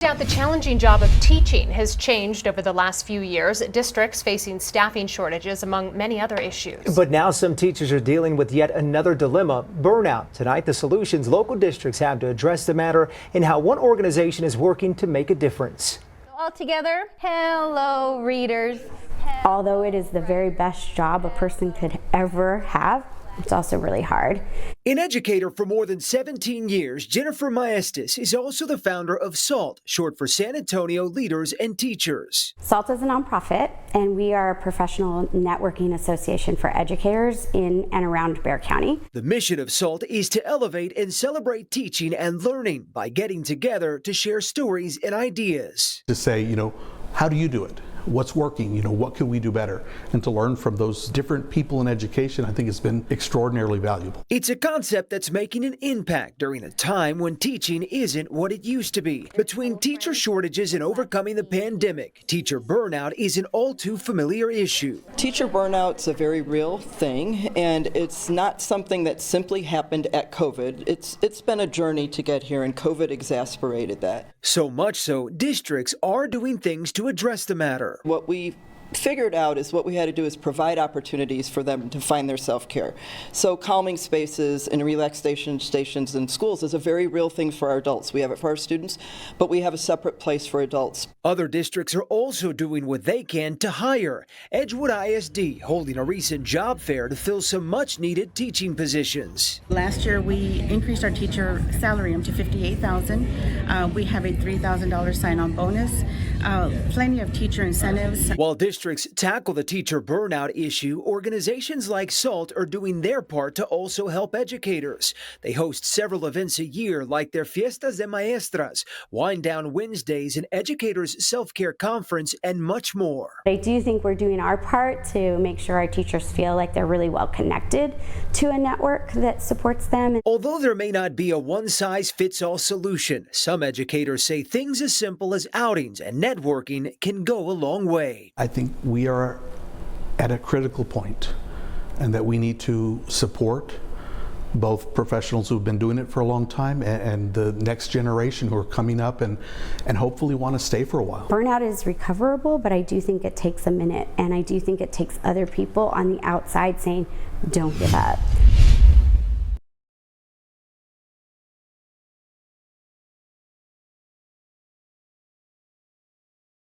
The challenging job of teaching has changed over the last few years. Districts facing staffing shortages, among many other issues. But now some teachers are dealing with yet another dilemma: burnout. Tonight, the solutions local districts have to address the matter and how one organization is working to make a difference. All together, hello readers. Although it is the very best job a person could ever have, it's also really hard. An educator for more than 17 years, Jennifer Maestas is also the founder of SALT, short for San Antonio Leaders and Teachers. SALT is a nonprofit, and we are a professional networking association for educators in and around Bexar County. The mission of SALT is to elevate and celebrate teaching and learning by getting together to share stories and ideas. To say, how do you do it? What's working? What can we do better? And to learn from those different people in education, I think has been extraordinarily valuable. It's a concept that's making an impact during a time when teaching isn't what it used to be. Between teacher shortages and overcoming the pandemic, teacher burnout is an all too familiar issue. Teacher burnout's a very real thing, and it's not something that simply happened at COVID. It's been a journey to get here, and COVID exacerbated that. So much so, districts are doing things to address the matter. What we figured out is what we had to do is provide opportunities for them to find their self-care. So calming spaces and relaxation stations in schools is a very real thing for our adults. We have it for our students, but we have a separate place for adults. Other districts are also doing what they can to hire. Edgewood ISD holding a recent job fair to fill some much-needed teaching positions. Last year, we increased our teacher salary to $58,000. We have a $3,000 sign-on bonus. Plenty of teacher incentives. While districts tackle the teacher burnout issue, organizations like SALT are doing their part to also help educators. They host several events a year, like their Fiestas de Maestras, Wind Down Wednesdays, an educators self-care conference, and much more. I do think we're doing our part to make sure our teachers feel like they're really well connected to a network that supports them. Although there may not be a one-size-fits-all solution, some educators say things as simple as outings and networking can go a long way. I think we are at a critical point, and that we need to support both professionals who've been doing it for a long time and the next generation who are coming up and hopefully want to stay for a while. Burnout is recoverable, but I do think it takes a minute, and I do think it takes other people on the outside saying, don't give up.